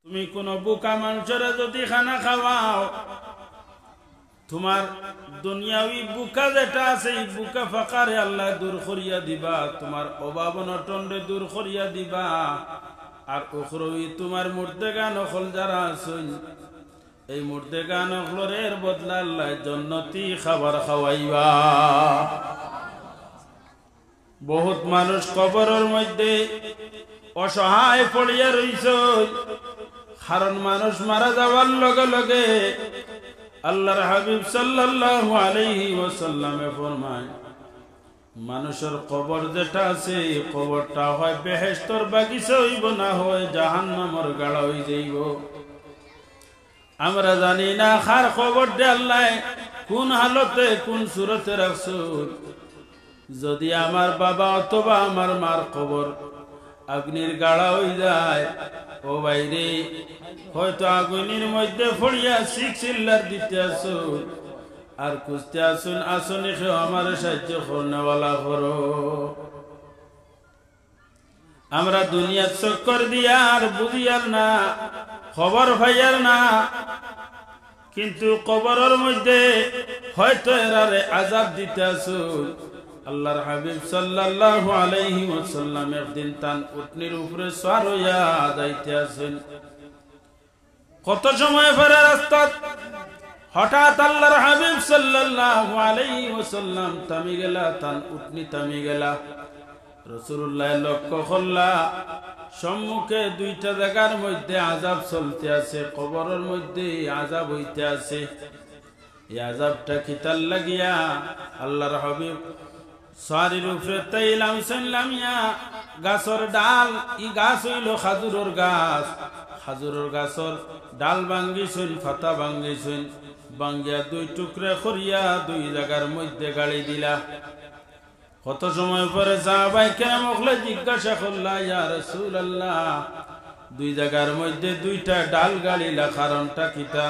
তুমি কোন বুকা মানুষের যদি খানা খাওয়াও, তোমার দুনিয়াবি বুকা যেটা আছে এই বুকা ফাকারে আল্লাহ দূর করিয়া দিবা, তোমার অভাব অনটনরে দূর করিয়া দিবা। আর উখরবি তোমার মুর্দেগান অকল যারা আছেন এই মুর্দেগান অকলের বদলা আল্লাহ জান্নাতি খাবার খাওয়াইবা। বহুত মানুষ কবরের মধ্যে অসহায় পড়িয়া রইছে, কারণ মানুষ মারা যাওয়ার লগে লগে আল্লাহর হাবিব সাল্লাল্লাহু আলাইহি ওয়াসাল্লামে ফরমায় মানুষের কবর যেটা আছে কবরটা হয় বেহেশতের বাগিচা হইব না হয় জাহান্নামের গাড়া হই যাইব। আমরা জানি না কার কবর দে আল্লাহ কোন হালতে কোন সুরতে রাখছো। যদি আমার বাবা অথবা আমার মার কবর আগুনের গাড়া হয়ে যায়, ও বাইরে হয়তো আগুনের মধ্যে ফড়িয়া চিল্লার দিতে আসো আর খুঁজতে আসুন আসনে আমার সাহায্য করনেওয়ালা করো। আমরা দুনিয়ার চক্কর দিয়া আর বুঝিয়ার না, খবর ভাইয়ার না, কিন্তু কবরের মধ্যে হয়তো এরারে আযাব দিতে আসো। আল্লাহর হাবিব সাল্লাল্লাহু আলাইহি ওয়াসাল্লাম একদিন তান উটনির উপরে সওয়ার হইয়া যাইতে আছেন। কত সময় পরে রাস্তা হঠাৎ আল্লাহর হাবিব সাল্লাল্লাহু আলাইহি ওয়াসাল্লাম থামি গেলা, তান উটনি থামি গেলা। রাসূলুল্লাহ লক্ষ্য করলা সম্মুখে দুইটা জায়গার মধ্যে আযাব চলতে আছে, কবরের মধ্যে আযাব হইতে আছে। এই আযাবটা কিতার লাগিয়া আল্লাহর হাবিব সারির উপরে তাইলাম সাল্লামিয়া গাছর ডাল, ই গাছ হইল খাজুরের গাছ, খাজুরের গাছর ডাল ভাঙ্গিছেন, পাতা ভাঙ্গিছেন, ভাঙ্গিয়া দুই টুকরা করিয়া দুই জায়গার মধ্যে গাড়ি দিলা। কত সময় পরে সাহাবায়ে কেরাম ওগুলা জিজ্ঞাসা করলা, ইয়া রাসূলুল্লাহ দুই জায়গার মধ্যে দুইটা ডাল গাড়িলা কারণটা কিতা?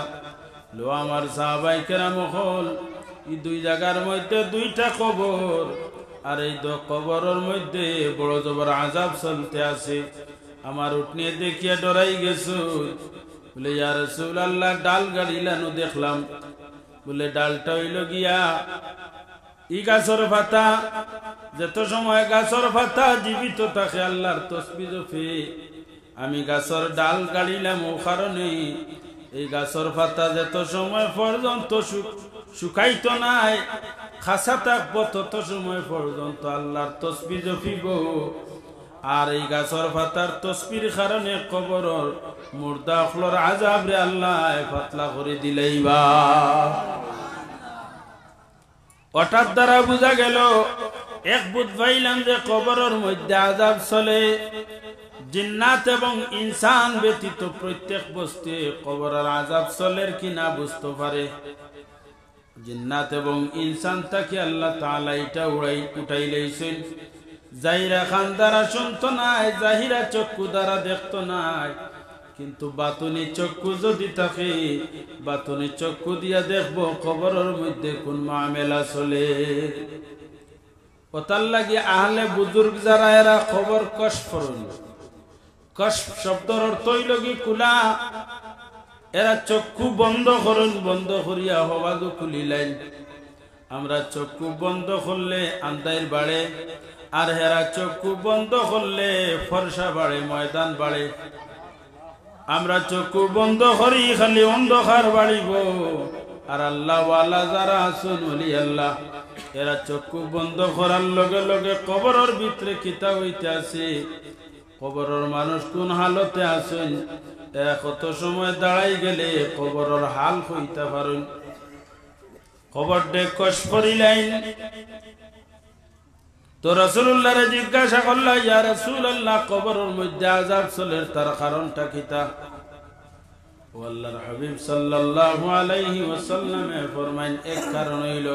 লো আমার সাহাবায়ে কেরাম হল এই দুই জায়গার মধ্যে দুইটা কবর, আর এই কবরের মধ্যে বড় জবর আযাব চলতে আছে। আমার উটনি দেখিয়া ডরাই গেছো। বলে ইয়া রাসূলুল্লাহ ডাল গাড়িলানো দেখলাম। বলে ডালটা হইল গিয়া ই গাছর পাতা, যত সময় গাছর পাতা জীবিত থাকে আল্লাহর তসবিহ জপে। আমি গাছর ডাল গাড়িলাম ও কারণে এই গাছর পাতা যত সময় পর্যন্ত শুকাইতো নাই, খাসা থাকবো তত সময় পর্যন্ত আল্লাহর তসবিহ জপিব। আর এই গাছর পাতার তসবির কারণে কবরের মুর্দা অখলর আযাব রে আল্লাহ পাতলা করে দিলেইবা। ওটার দ্বারা বুঝা গেল এক বুধ পাইলাম যে কবরের মধ্যে আযাব চলে। জিন্নাত এবং ইনসান ব্যতীত প্রত্যেক বস্তু কবরের আযাব চলের কিনা বুঝতে পারে। জিন্নাত এবং ইনসান তাকে আল্লাহ তাআলা এটা উঠাই লইছেন। জাহিরা খান দ্বারা শুনতো নাই, জাহিরা চক্ষু দ্বারা দেখতো নাই, কিন্তু বাতুনি চক্ষু যদি থাকে বাতুনি চক্ষু দিয়া দেখবো কবরের মধ্যে কোন মামেলা চলে। ওতার লাগি আহলে বুজুর্গ যারা এরা খবর কশ করুন। কশ শব্দর অর্থ হইল কি কুলা। এরা চক্ষু বন্ধ করুন, বন্ধ করিয়া হবাদু খুলিলেন। আমরা চক্ষু বন্ধ করলে আন্দাইর বাড়ে, আর হেরা চক্ষু বন্ধ করলে ফর্সা বাড়ে, ময়দান বাড়ে। আমরা চক্ষু বন্ধ করি খালি অন্ধকার বাড়িব। আর আল্লাহ ওয়ালা যারা আছেন ওলি আল্লাহ, এরা চক্ষু বন্ধ করার লগে লগে কবরের ভিতরে কিতা হইতে আছে, কবরের মানুষ কোন হালতে আছেন, এরা কত সময় দাঁড়াই গেলে কবরের হাল হইতে পারেন। কবর ডেক কষ করিলেন তো রাসূলুল্লাহরে জিজ্ঞাসা করলা, ইয়া রাসূলুল্লাহ কবরের মধ্যে আযাব চলে তার কারণটা কিতা? ও আল্লাহর হাবিব সাল্লাল্লাহু আলাইহি ওয়াসাল্লাম ফরমাইন এক কারণ হইল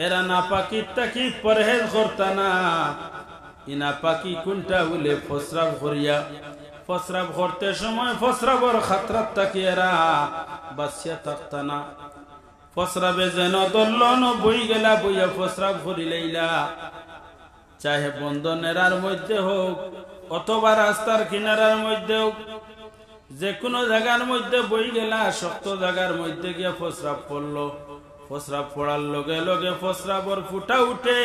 এরা নাপাকির তাকি পরহেজ করতা না। ই নাপাকি কোনটা বলে ফসরাব করিয়া, ফসরাব করতে সময় ফসরাবর খাতরাত তাকি এরা বাসিয়া থাকতা না। ফসরাবে যেন দল্লন বই গেলা বইয়া ফসরাব করিলেইলা, চাহে বন্ধনেরার মধ্যে হোক অথবা রাস্তার কিনারার মধ্যে হোক, যে কোনো জায়গার মধ্যে বই গেলা শক্ত জায়গার মধ্যে গিয়া প্রস্রাব পড়লো, প্রস্রাব পড়ার লগে লগে প্রস্রাবর ফুটা উঠে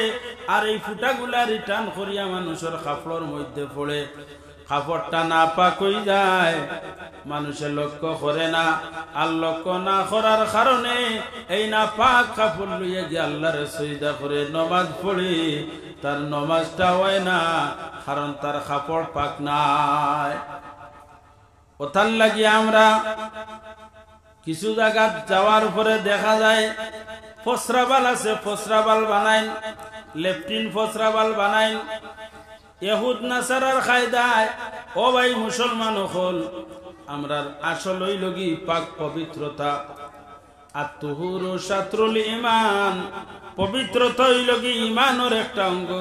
আর এই ফুটাগুলা রিটার্ন করিয়া মানুষের কাপড়ের মধ্যে পড়ে, কাপড়টা না পাক হয়ে যায়, মানুষের লক্ষ্য করে না। আর লক্ষ্য না করার কারণে এই না পাক কাপড় লইয়া গিয়ে আল্লাহর সজদা করে নমাজ পড়ে, তার নমাজটা হয় না, কারণ তার কাপড় পাক নাই। ওতার লাগি আমরা কিছু জায়গা যাওয়ার পরে দেখা যায় ফসরাবাল আছে, ফসরাবাল বানাইন, লেফটিন ফসরাবাল বানাইন। ইহুদ নাসারার খায়দায় ও ভাই মুসলমান হল, আমরা আসল হইল কি পাক পবিত্রতা। আত-তুহুর শাত্রুল ঈমান, পবিত্রতা হইল কি ঈমানের একটা অঙ্গ।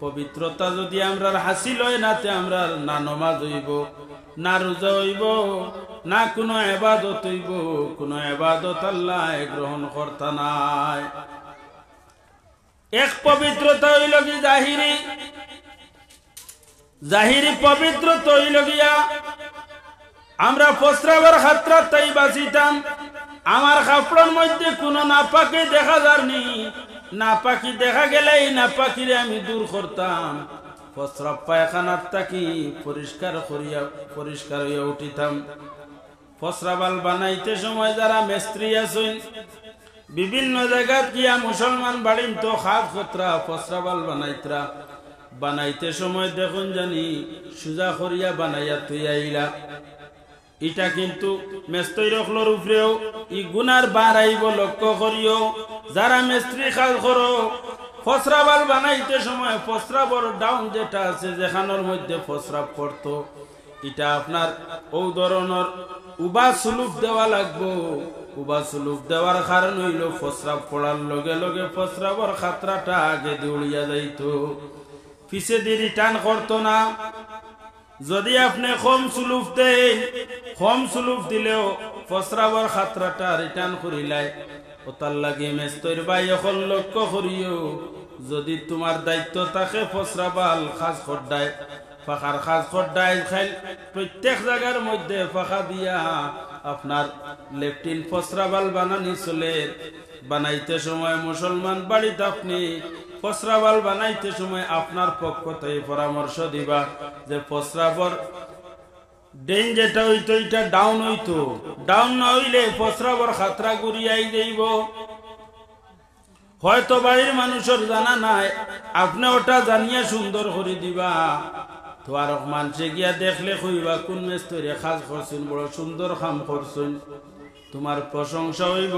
পবিত্রতা যদি আমরা হাসিল হয় না, তে আমরা না নামাজ হইব, না রোজা হইব, না কোনো ইবাদত হইব, কোনো ইবাদত আল্লাহ গ্রহণ করতা নাই। এক পবিত্রতা হইল কি জাহিরি, জাহিরি পবিত্রতা হইল গিয়া আমরা প্রস্রাবের খাতরা তাই বাঁচিতাম, আমার কাপড়ের মধ্যে কোনো নাপাকি দেখা যায়নি, নাপাকি দেখা গেলে এই নাপাকিরে আমি দূর করতাম, প্রস্রাব পায়খানার থাকি পরিষ্কার হইয়া উঠিতাম। প্রস্রাবাল বানাইতে সময় যারা মিস্ত্রি আছেন বিভিন্ন জায়গা গিয়া মুসলমান বাড়িম তো খাস খতরা প্রস্রাবাল বানাইতে সময় দেখুন জানি সুজা করিয়া বানাইয়া তুই আইলা, এটা কিন্তু মেস্ত্রি রখলোর উপরেও ই গুনার বাড়াইব লক্ষ্য করিও। যারা মিস্ত্রি কাজ করো ফসরাবাল বানাইতে সময় ফসরাবর ডাউন যেটা আছে যেখানোর মধ্যে ফসরাব পড়তো, এটা আপনার ও ধরনের উবা সুলুক দেওয়া লাগবো। উবা সুলুক দেওয়ার কারণ হইল ফসরাব পড়ার লগে লগে ফসরাবর খাতরাটা আগে দৌড়িয়া যাইতো, পিছে দিয়ে রিটার্ন করতো না। যদি আপনি কম সুলুফ দেন, কম সুলুফ দিলেও ফসরাবর খাতরাটা রিটার্ন করিলাই। ও তার লাগে মেস্তর ভাই এখন লক্ষ্য করিও, যদি তোমার দায়িত্ব থাকে ফসরাবাল খাস খড্ডায়, ফাঁকার খাস খড্ডায় খাইল প্রত্যেক জায়গার মধ্যে ফাঁকা দিয়া আপনার লেফটিন ফসরাবাল বানানি চলে। বানাইতে সময় মুসলমান বাড়িতে আপনি ফসরাবাল বানাইতে সময় আপনার পক্ষ থেকে পরামর্শ দিবা যে ফসরাবর ডেন যেটা হইতো এটা ডাউন হইতো, ডাউন না হইলে ফসরাবর খাতরা ঘুরিয়াই যাইব। হয়তো বাড়ির মানুষের জানা নাই, আপনি ওটা জানিয়া সুন্দর করে দিবা, তো আর মানুষে গিয়া দেখলে কইবা কোন মেস্তরে কাজ করছেন, বড় সুন্দর কাম করছেন, তোমার প্রশংসা হইব,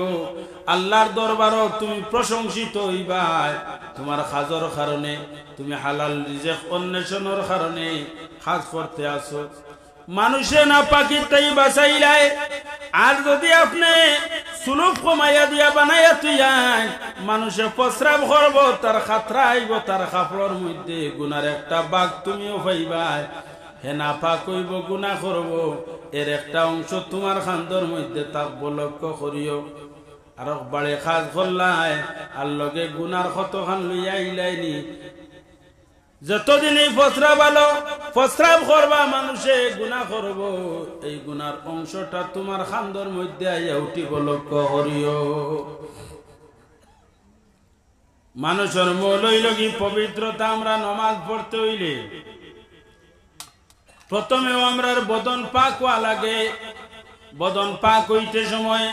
আল্লাহর দরবারও তুমি প্রশংসিত হইবা। তোমার কাজের কারণে, তুমি হালাল রিজিক অন্বেষণের কারণে কাজ করতে আসো, মানুষে না পাখির তাই বাঁচাইলাই। আর যদি আপনি সুলুক কমাইয়া দিয়া বানাইয়া তুইয়ান, মানুষে প্রস্রাব করব, তার খাতরা আইব, তার কাপড়ের মধ্যে গুনার একটা বাঘ তুমিও পাইবা। হে না পাক হইব, গুনাহ করব, এর একটা অংশ তোমার খান্দর মধ্যে থাকবো, লক্ষ্য করিও। আর বাড়ি কাজ করলাই আর লগে গুনার কত খান লইয়া আইলাইনি। যতদিন এই প্রস্রাব করবা মানুষে গুনাহ করব, এই গুনার অংশটা তোমার খান্দর মধ্যে আইয়া উঠিব, লক্ষ্য করিও। মানুষের মূল হইল কি পবিত্রতা। আমরা নমাজ পড়তে হইলে প্রথমেও আমরা বদন পাক হওয়া লাগে। বদন পাক হইতে সময়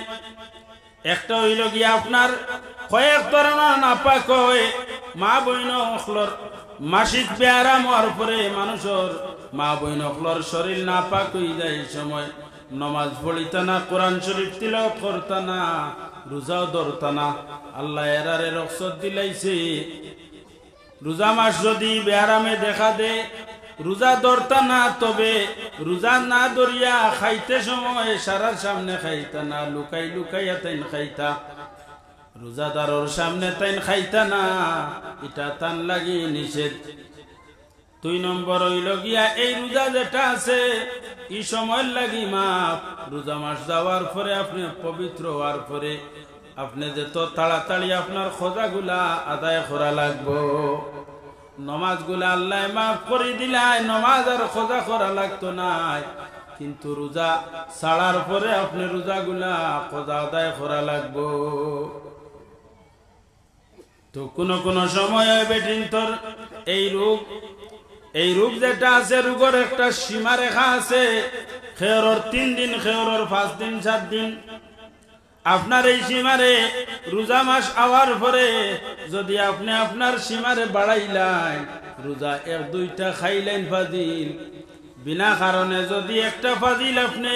একটা হইল গিয়া আপনার কয়েক ধরনের নাপাক হয়। মা বইন অখলর মাসিক বেয়ারাম হওয়ার পরে মানুষের মা বইন অখলর শরীর নাপাক হয়ে যায়, সময় নমাজ পড়িতা না, কোরআন শরীফ তিলাওয়াত করতা না, রোজাও ধরতা না। আল্লাহ এরারে রক্ষত দিলাইছে। রোজা মাস যদি বেয়ারামে দেখা দে, রোজা ধরতা না, তবে রোজা না ধরিয়া খাইতে সময় সারার সামনে খাইতা না, লুকাই লুকাইয়া তাইন খাইতা, রোজাদারর সামনে তাইন খাইতা না, এটা তান লাগি নিষেধ। 2 নম্বর হইল গিয়া এই রোজা যেটা আছে এই সময় লাগি মাপ। রোজা মাস যাওয়ার পরে আপনি পবিত্র হওয়ার পরে আপনি যত তাড়াতাড়ি আপনার খোঁজাগুলা আদায় করা লাগবো। নমাজ গুলা আল্লাহ মাফ করে দিলাই, নমাজ আর খোঁজা করা লাগতো না। কিন্তু রোজা ছাড়ার পরে আপনি রোজাগুলা কজা আদায় করা লাগবো। তো কোন সময় বেটিন তোর এই রোগ যেটা আছে, রোগের একটা সীমা রেখা আছে। খেয়রর 3 দিন, খেয়রর 5 দিন, 7 দিন। আপনার এই সীমারে রোজা মাস আওয়ার পরে যদি আপনি আপনার সীমারে বাড়াইলেন, রোজা 1-2টা খাইলেন ফাজিল, বিনা কারণে যদি একটা ফাজিল আপনি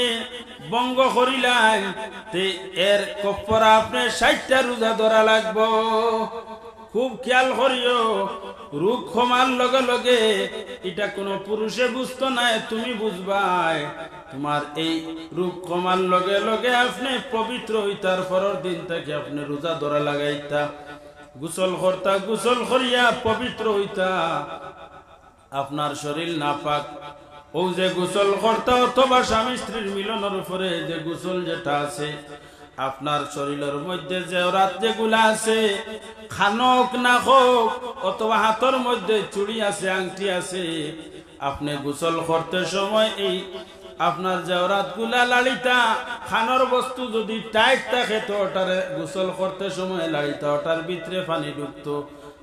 বঙ্গ করিলেন, তে এর কপ্পরা আপনি 60টা রোজা ধরা লাগবো। খুব খেয়াল করিও, রোগ ক্ষমার লগে লগে এটা কোনো পুরুষে বুঝতো না, তুমি বুঝবাই। তোমার এই রোগ ক্ষমার লগে লগে আপনি পবিত্র হইতার পরের দিন থেকে আপনি রোজা ধরা লাগাইতা, গোসল করতা, গোসল করিয়া পবিত্র হইতা। আপনার শরীর নাপাক, ও যে গোসল করতা অথবা স্বামী স্ত্রীর মিলনের উপরে যে গোসল যেটা আছে, আপনার শরীরের মধ্যে যে রাত যেগুলা আছে, খানক না হোক অথবা হাতের মধ্যে চুড়ি আছে, আংটি আছে, আপনি গোসল করতে সময় এই আপনার জেওরাত গুলা লালিতা, খানোর বস্তু যদি টাইট থাকে তো ওটারে গোসল করতে সময় লালিতা, ওটার ভিতরে পানি ঢুকতো।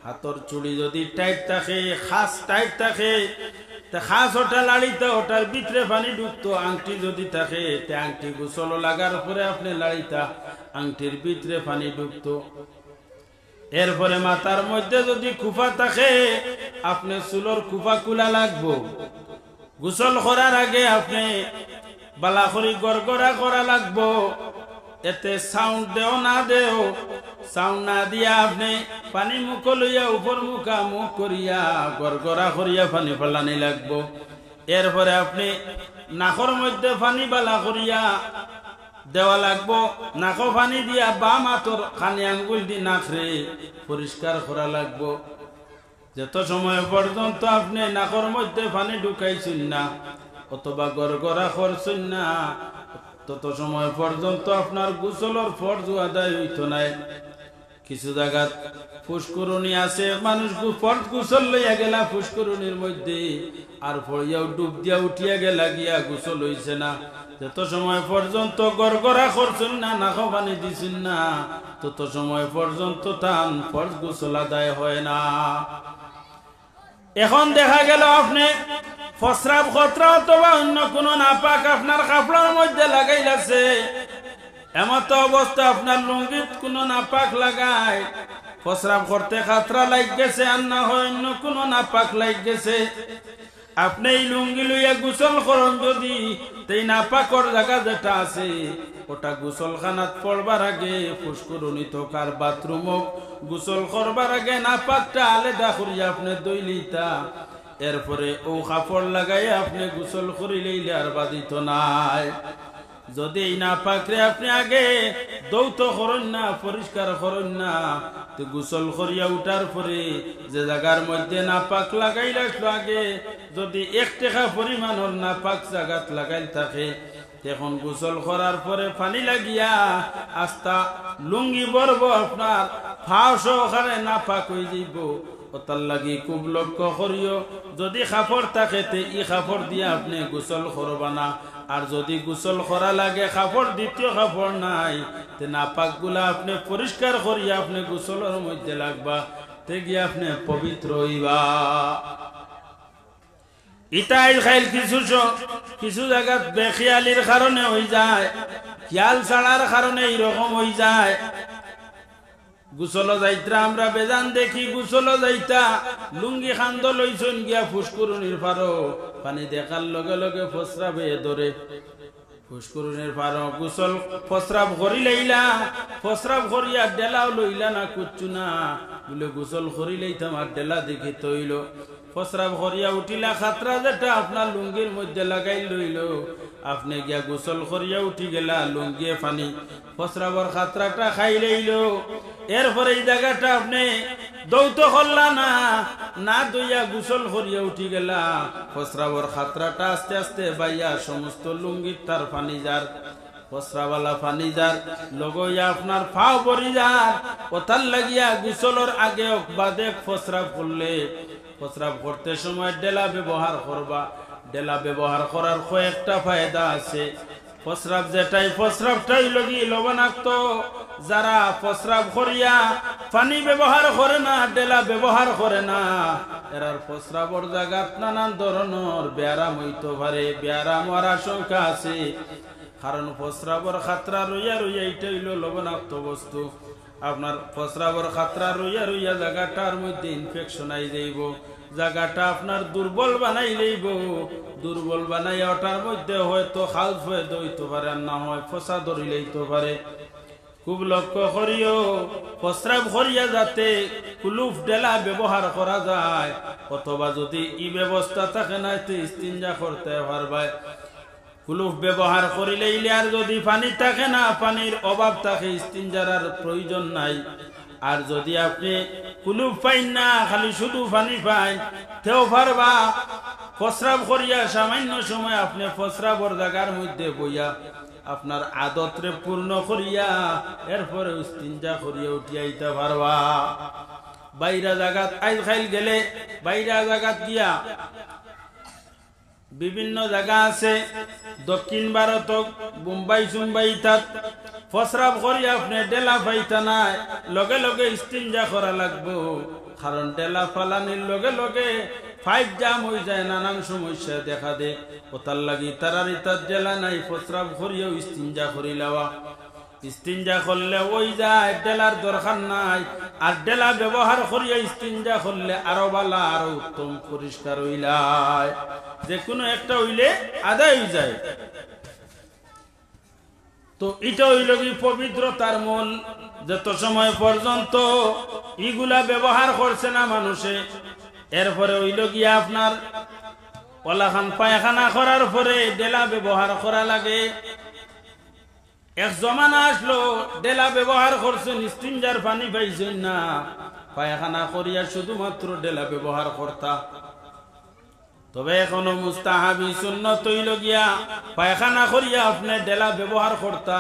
হাতর চুড়ি যদি টাইট থাকে, খাস টাইট থাকে, খাস ওটা লালিতা, ওটার ভিতরে পানি ঢুকতো। আংটি যদি থাকে, আংটি গোসল লাগার পরে আপনি লালিতা, আংটির ভিতরে পানি ঢুকতো। এরপরে মাথার মধ্যে যদি কুফা থাকে, আপনি চুলোর কুফা কুলা লাগবো। গোসল করার আগে আপনি বালাখরি গড়গড়া করা লাগবো। এতে সাউন্ড দেও না দেও, সাউন্ড না দিয়া আপনি পানি মুখ লইয়া উপর মুখা মুখ করিয়া গড়গড়া করিয়া পানি ফেলানি লাগবো। এরপরে আপনি নাকর মধ্যে পানি বালা করিয়া দেওয়া লাগবো। নাক পানি দিয়া বাম হাতর খানি আঙ্গুল দি নাকরে পরিষ্কার করা লাগবো। যত সময় পর্যন্ত আপনি নাকর মধ্যে পানি ঢুকাইছেন না অথবা গড়গড়া করছেন না, তত সময় পর্যন্ত আপনার গোসলের ফরজ আদায় হইতো নাই। কিছু জায়গাত ফুসকুরুনি আছে, মানুষ ফরজ গোসল লইয়া গেলা ফুসকুরুনির মধ্যে, আর ফড়িয়াও ডুব দিয়া উঠিয়া গেলা, গিয়া গোসল হইছে না। যত সময় পর্যন্ত গড়গড়া করছেন না, নাক পানি দিছেন না, তত সময় পর্যন্ত তান ফরজ গোসল আদায় হয় না। এখন দেখা গেল আপনি ফসরাব খতরা অথবা অন্য কোন নাপাক আপনার কাপড়ের মধ্যে লাগাইলাছে, এমত অবস্থা আপনার লুঙ্গিত কোন নাপাক লাগায়, ফসরাব করতে খাতরা লাগ গেছে, আর না হয় অন্য কোন নাপাক লাগ গেছে, আপনি এই লুঙ্গি লইয়া গোসল করেন, যদি এই নাপাকর জায়গা যেটা আছে ওটা গোসল খানাত পড়বার আগে ফুসকুরুনি থাকার বাথরুম গোসল করবার আগে নাপাকটা আলাদা করিয়া আপনি দইলিতা, এরপরে ও কাপড় লাগাই আপনি গোসল করি লইলে আর বাদিত নাই। যদি এই নাপাকরে আপনি আগে দৌত করেন না, পরিষ্কার করেন না, তো গোসল করিয়া উঠার পরে যে জায়গার মধ্যে নাপাক লাগাইল আগে যদি 1 টাকা পরিমাণের নাপাক জায়গাত লাগাইল থাকে, এখন গোসল করার পরে পানি লাগিয়া আস্তা লুঙ্গি বরব আপনার ফাও সহকারে নাপাক হয়ে যাইব। ওটার লাগি খুব লক্ষ্য করিও, যদি কাপড় থাকে তে ই কাপড় দিয়ে আপনি গোসল করবা না, আর যদি গোসল করা লাগে কাপড় দ্বিতীয় কাপড় নাই, তে নাপাক গুলা আপনি পরিষ্কার করিয়া আপনি গোসলের মধ্যে লাগবা, তে গিয়ে আপনি পবিত্র হইবা। ইটাই খাইল কিছু জায়গা বেখিয়ালির কারণে হয়ে যায়, খেয়াল ছাড়ার কারণে এইরকম হয়ে যায়। গোসল যাইতা আমরা বেজান দেখি, গোসল যাইতা লুঙ্গি খান্দ লইছন গিয়া ফুসকুরুনির পারো, পানি দেখার লগে লগে ফসরাবে ধরে, ফুসকুরুনির পারো গোসল ফসরাব করি লইলা, ফসরাব করিয়া ডেলাও লইলা না কুচ্ছু না, বলে গোসল করি লইতাম আর ডেলা দেখি তৈল, ফসরাব করিয়া উঠিলা, খাতরা যেটা আপনার লুঙ্গির মধ্যে লাগাই লইল, আপনি গিয়া গোসল করিয়া উঠি গেলা, লুঙ্গিয়ে পানি ফসরাবর খাতরাটা খাই লইল, এরপরে এই জায়গাটা আপনি দৌত করলা না, না দইয়া গোসল করিয়া উঠি গেলা, ফসরাবর খাতরাটা আস্তে আস্তে বাইয়া সমস্ত লুঙ্গির তার পানি যার, ফসরাওয়ালা পানি যার লগইয়া আপনার ফাও বরি যার, ওতার লাগিয়া গোসলের আগে বাদে ফসরাব করলে, ফসরাব করতে সময় ডেলা ব্যবহার করবা, ডেলা ব্যবহার করার কয়েকটা ফায়দা আছে। প্রস্রাব যেটাই প্রস্রাবটাই লগি লবণাক্ত, যারা প্রস্রাব করিয়া পানি ব্যবহার করে না, ডেলা ব্যবহার করে না, এরার প্রস্রাবর জায়গাত নানান ধরনের ব্যায়াম হইতে পারে, ব্যায়াম হওয়ার আশঙ্কা আছে। কারণ প্রস্রাবর খাতরা রইয়া রইয়া এটা হইল লবণাক্ত বস্তু। আপনার প্রস্রাবর খাতরা রইয়া রইয়া জায়গাটার মধ্যে ইনফেকশন আই যাইব, জায়গাটা আপনার দুর্বল বানাই লইব। দুর্বল বানাই ওটার মধ্যে হয়তো খালস হয়ে দইতে পারে, আর না হয় ফসা ধরি লইতে পারে। খুব লক্ষ্য করিও প্রস্রাব করিয়া যাতে কুলুফ ডেলা ব্যবহার করা যায়, অথবা যদি ই ব্যবস্থা থাকে না ইস্তিনজা করতে পারবাই। কুলুফ ব্যবহার করিলে আর যদি পানি থাকে না, পানির অভাব থাকে, ইস্তিনজার আর প্রয়োজন নাই। আর যদি আপনি কুলুফ পাইন না, খালি শুধু পানি পাই, তেও পারবা প্রস্রাব করিয়া সামান্য সময় আপনি প্রস্রাবর জায়গার মধ্যে বইয়া আপনার আদতরে পূর্ণ করিয়া এরপরে ইস্তিনজা করিয়া উঠিয়াইতে পারবা। বাইরা জায়গাত আইল খাইল গেলে বাইরা জায়গাত গিয়া বিভিন্ন জায়গা আছে, দক্ষিণ ভারত মুম্বাই সুম্বাই তাত প্রস্রাব করি আপনি ডেলা পাইতা নাই, লগে লগে ইস্তিনজা করা লাগবো। কারণ ডেলা ফালানির লগে লগে পাইপ জাম হয়ে যায়, নানান সমস্যা দেখা দে। ওতার লাগি তারার ইতার ডেলা নাই, প্রস্রাব করিয়াও ইস্তিনজা করি লওয়া। ইস্তিনজা করলে ওই যায়, ডেলার দরকার নাই। আর ডেলা ব্যবহার করিয়া ইস্তিনজা করলে আরো ভালো, আরো উত্তম, পরিষ্কার হইলায়। যে কোনো একটা হইলে আদায় হয়ে যায়। তো এটা হইল কি পবিত্রতার মূল। যত সময় পর্যন্ত ইগুলা ব্যবহার করছে না মানুষে, এরপরে হইল গিয়া আপনার ওলাখান পায়খানা করার পরে ডেলা ব্যবহার করা লাগে। এক জমানা আসলো ডেলা ব্যবহার করছেন, ইস্তিনজার পানি পাইছেন না, পায়খানা করিয়া শুধুমাত্র ডেলা ব্যবহার করতা। তবে এখনো মুস্তাহাবি সুন্নত হইল গিয়া পায়খানা করিয়া আপনি ডেলা ব্যবহার করতা।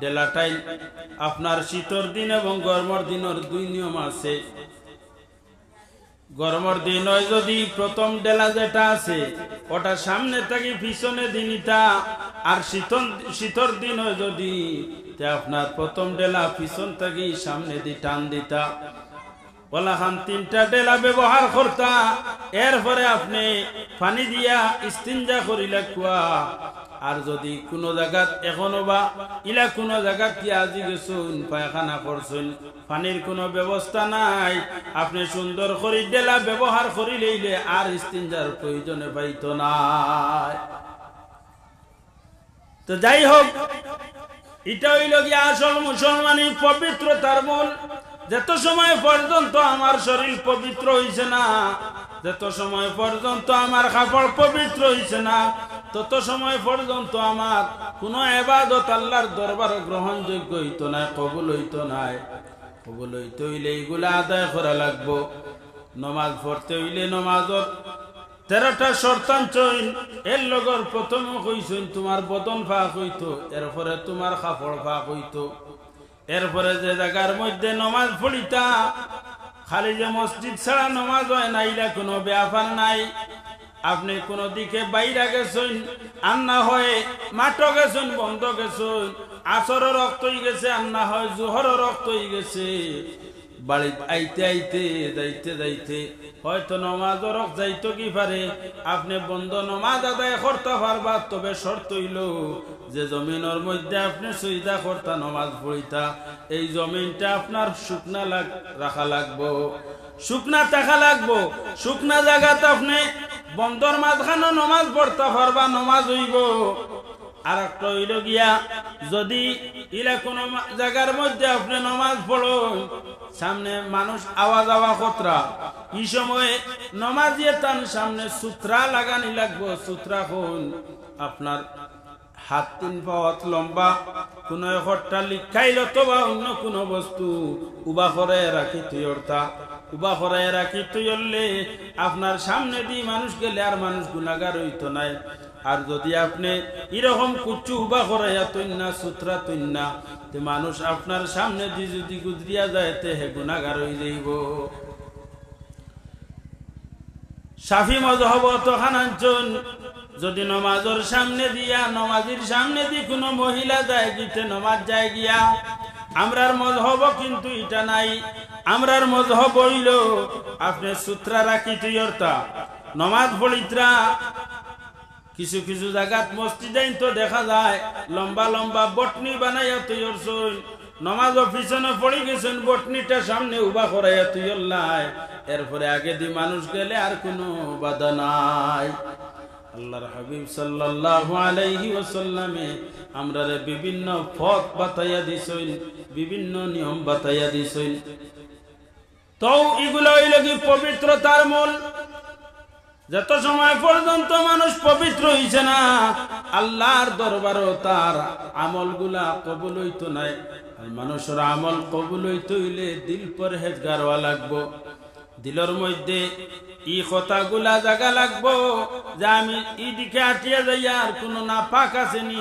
ডেলাটাই আপনার শীতর দিন এবং গরমের দিনের দুই নিয়ম আছে। গরমের দিন যদি প্রথম ডেলা যেটা আছে ওটা সামনে থাকি পিছনে দিনিতা, আর শীতর দিন যদি আপনার প্রথম ডেলা পিছন থাকি সামনে দি টান দিতা। ওলাখান তিনটা ডেলা ব্যবহার করতা। এরপরে আপনি পানি দিয়া ইস্তিনজা করিলে কুয়া। আর যদি কোনো জায়গাত এখনো বা ইলা কোনো জায়গাত কি আজি গেছুন পায়খানা করছুন, পানির কোনো ব্যবস্থা নাই, আপনি সুন্দর করে ডেলা ব্যবহার করিলেইলে আর ইস্তিনজার প্রয়োজনে পাইতো নাই। তো যাই হোক, এটা হইল গিয়া আসল মুসলমানি পবিত্রতার মূল। যত সময় পর্যন্ত আমার শরীর পবিত্র হইছে না, যত সময় পর্যন্ত আমার কাপড় পবিত্র হইছে না, তত সময় পর্যন্ত আমার কোন ইবাদত আল্লাহর দরবারে গ্রহণযোগ্য হইতো না, কবুল হইতো নাই। কবুল হইতে হইলে এগুলা আদায় করা লাগবো। নমাজ পড়তে হইলে নমাজর 13টা শর্তাঞ্চল, এর লগর প্রথম কইছেন তোমার বদন ফাঁক হইতো, এরপরে তোমার কাপড় ফাঁক হইতো। এরপরে যে জায়গার মধ্যে নমাজ পড়িতা, খালি যে মসজিদ ছাড়া নমাজ হয় না, ইলা কোনো ব্যাপার নাই। আপনি কোনো দিকে বাইরে গেছেন, আর না হয় মাঠও গেছেন, বন্ধ গেছেন, আসরও রক্ত হয়ে গেছে, আর না হয় জোহরও রক্ত হয়ে গেছে, বাড়ি আইতে আইতে যাইতে যাইতে হয়তো নমাজ রক যাইতো কি পারে, আপনি বন্ধ নমাজ আদায় করতে পারবা। তবে শর্ত হইল যে জমিনের মধ্যে আপনি সজদা করতা, নমাজ পড়িতা, এই জমিনটা আপনার শুকনা রাখা লাগবো, শুকনা থাকা লাগবো। শুকনা জায়গাতে আপনি বন্ধর মাঝখানে নমাজ পড়তে পারবা, নমাজ হইব। আর একটা হইল গিয়া যদি ইলা কোন জায়গার মধ্যে আপনি নমাজ পড়ো, সামনে মানুষ আওয়াজ আওয়া খতরা, এই সময় নমাজিয়ে তান সামনে সূত্রা লাগানি লাগবো। সূত্রা কোন আপনার হাত 3 পাওয়াত লম্বা, কোন একটা লিখাইল অথবা অন্য কোন বস্তু উবা করে রাখি তুইরতা, উবা করে রাখি তুইলে আপনার সামনে দিয়ে মানুষ গেলে আর মানুষ গুনাহগার হইতো নাই। আর যদি আপনি এরকম কুচু উবা করাইয়া তৈনা সূত্রা তৈনা, তে মানুষ আপনার সামনে দিয়ে যদি গুজরিয়া যায় তে হে গুনাহগার হয়ে যাইব। শাফি মযহব তো খানাঞ্চন যদি নমাজের সামনে দিয়া নমাজির সামনে দি কোনো মহিলা যায় গিতে নমাজ যায় গিয়া আমরার মযহব কিন্তু এটা নাই আমরার মযহব হইল আপনি সূত্রা রাখি তুইরতা নমাজ পড়িত্রা কিছু কিছু জায়গাত মসজিদে তো দেখা যায় লম্বা লম্বা বটনি বানাইয়া তুইরছই নমাজ পিছনে পড়ে গেছেন বটনিটা সামনে উবা করাইয়া তুইল্লাই এরপরে আগে দি মানুষ গেলে আর কোনো বাধা নাই আল্লাহর হাবিব সাল্লাল্লাহু আলাইহি ওয়াসাল্লামে আমরারে বিভিন্ন পথ বাতাইয়া দিছেন বিভিন্ন নিয়ম বাতাইয়া দিছেন তো এগুলো হইল কি পবিত্রতার মূল যত সময় পর্যন্ত মানুষ পবিত্র হইছে না আল্লাহর দরবারও তার আমলগুলা কবুল হইতো নাই আর মানুষের আমল কবুল হইতে হইলে দিল পরহেজগার হওয়া লাগবো দিলের মধ্যে ই কথাগুলা জায়গা লাগবো যে আমি ইদিকে আটিয়া যাই আর কোনো নাপাক আছে নি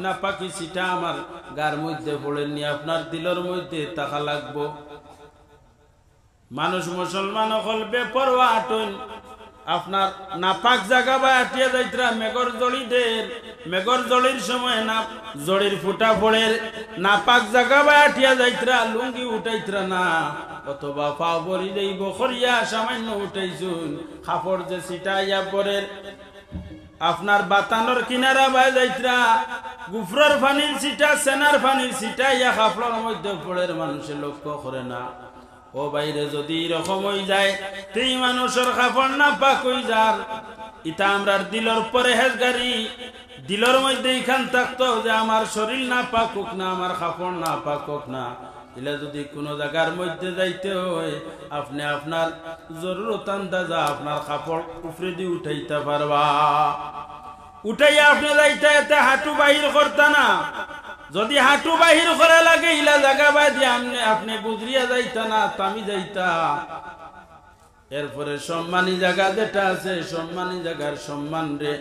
নাপাকি সেটা আমার গার মধ্যে পড়েননি আপনার দিলের মধ্যে তাকা লাগবো মানুষ মুসলমান হল বেপরোয়া আটন আপনার নাপাক জায়গা বা আটিয়া যাইতরা মেঘর জড়িদের মেঘর জড়ির সময় না জড়ির ফুটা পড়ে নাপাক জায়গা বা আটিয়া যাইতরা লুঙ্গি উঠাইতরা না অথবা পা বরি দেই বখরিয়া সামান্য উঠাইছুন কাপড় যে ছিটাইয়া পরে আপনার বাতানোর কিনারা বাই যাইতরা গুফরর পানির ছিটা সেনার পানির ছিটাইয়া কাপড়ের মধ্যে পড়ে মানুষের লক্ষ্য করে না ও বাইরে যদি এরকম হয়ে যায় তেই মানুষের কাপড় না পাক হয়ে যার ইটা আমরার দিলর পরহেজগারি দিলর মধ্যে এখান থাকতো যে আমার শরীর না পাক হোক না আমার কাপড় না পাক হোক না ইলা যদি কোনো জায়গার মধ্যে যাইতে হয় আপনি আপনার জরুরত আন্দাজা আপনার কাপড় উপরে দিয়ে উঠাইতে পারবা উঠাইয়া আপনি যাইতে এতে হাঁটু বাহির করতা না যদি হাঁটু বাহির করা লাগে ইলা জায়গা বাদি আপনি গুজরিয়া যাইতা না তামি যাইতা এরপরে সম্মানী জায়গা যেটা আছে সম্মানী জায়গার সম্মান রে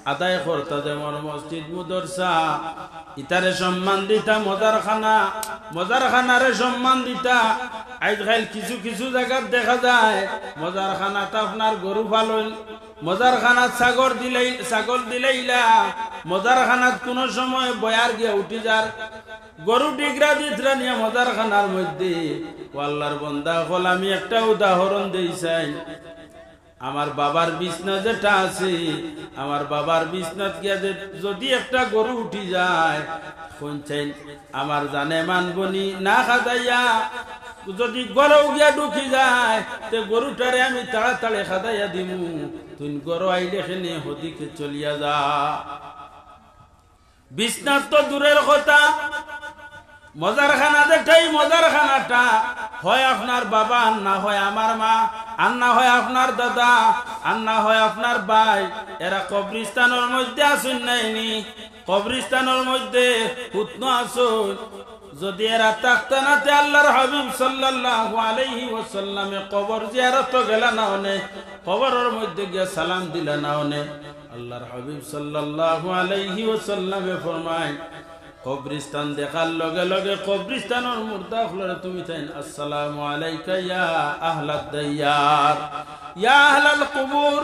আদায় করতা যেমন মসজিদ মুদরসা ইতারে সম্মান দিতা মজার খানারে সম্মান দিতা আজকাল কিছু কিছু জায়গা দেখা যায় মজার খানাটা আপনার গরু পালন মজার খানাত ছাগল দিলেইলা মজার খানাত কোন সময় বয়ার গিয়া উঠি যার গরু ডিগরা দিতরা নিয়ে মজার খানার মধ্যে আল্লাহর বান্দা হল আমি একটা উদাহরণ দেই চাই আমার বাবার বিছনা যেটা আছে আমার বাবার বিছনাত গিয়া যদি একটা গরু উঠি যায় শুনছেন আমার জানে মানবনি না খাদাইয়া যদি গরু গিয়া ঢুকি যায় তে গরুটারে আমি তাড়াতাড়ি খাদাইয়া দিমু তুই গরু আইলে খেনে হদিকে চলিয়া যা বিছনাত তো দূরের কথা মজার খানা দেখাই মজার খানাটা হয় আপনার বাবা আর না হয় আমার মা আর না হয় আপনার দাদা আর না হয় আপনার ভাই এরা কবরিস্তানের মধ্যে আসুন নাইনি কবরিস্তানের মধ্যে হুতন আসুন যদি এরা থাকতে না তে আল্লাহর হাবিব সাল্লাল্লাহু আলাইহি ওয়াসাল্লামে কবর জিয়ারত গেলা না হনে কবরের মধ্যে গিয়ে সালাম দিলা না হনে আল্লাহর হাবিব সাল্লাল্লাহু আলাইহি ওয়াসাল্লামে ফরমায় কবরিস্তান দেখার লগে লগে কবরিস্তানের মুর্দা খুলে তুমি চাইন আসসালামু আলাইকা ইয়া আহলাদ দাইয়ার ইয়া আহলাল কুবুর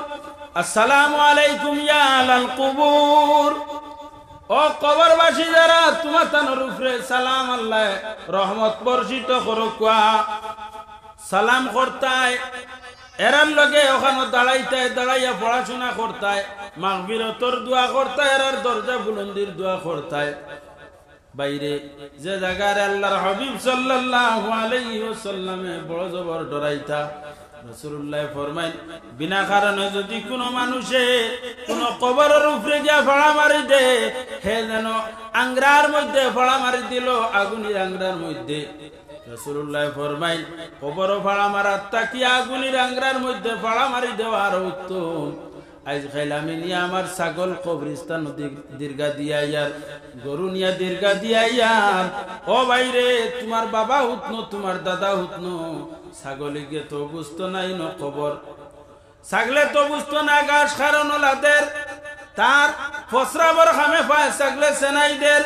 আসসালামু আলাইকুম ইয়া আহলাল কুবুর ও কবরবাসী যারা তোমার তানোর উপরে সালাম আল্লাহ রহমত বর্ষিত করুক সালাম করতায় এরার লগে ওখানে দাঁড়াইয়া পড়াশোনা করতায় মাগফিরাতের দোয়া করতায় এরার দরজা বুলন্দির দোয়া করতায় বাইরে যে জায়গার আল্লাহর হাবিব সাল্লাল্লাহু আলাইহি ওয়াসাল্লামে বড় জবর ডরাইতা রাসূলুল্লাহ ফরমাইন বিনা কারণে যদি কোনো মানুষে কোনো কবরের উপরে গিয়া ফাড়া মারি দে হে যেন আংরার মধ্যে ফাড়া মারি দিল আগুনের আংরার মধ্যে রাসূলুল্লাহ ফরমাইন কবর ফাড়া মারার তাকি আগুনের আংরার মধ্যে ফাড়া মারি দেওয়ার উত্তম আজ খাইলামি নিয়ে আমার ছাগল কবরিস্তান দীর্ঘা দিয়া ইয়ার গরু নিয়া দীর্ঘা দিয়া ইয়ার ও বাইরে তোমার বাবা হুতনো তোমার দাদা হুতনো ছাগলে গিয়ে তো বুঝতো নাই ন কবর ছাগলে তো বুঝতো না গাছ কারণ ওলাদের তার ফসরাবর খামে পায় ছাগলে সেনাইদের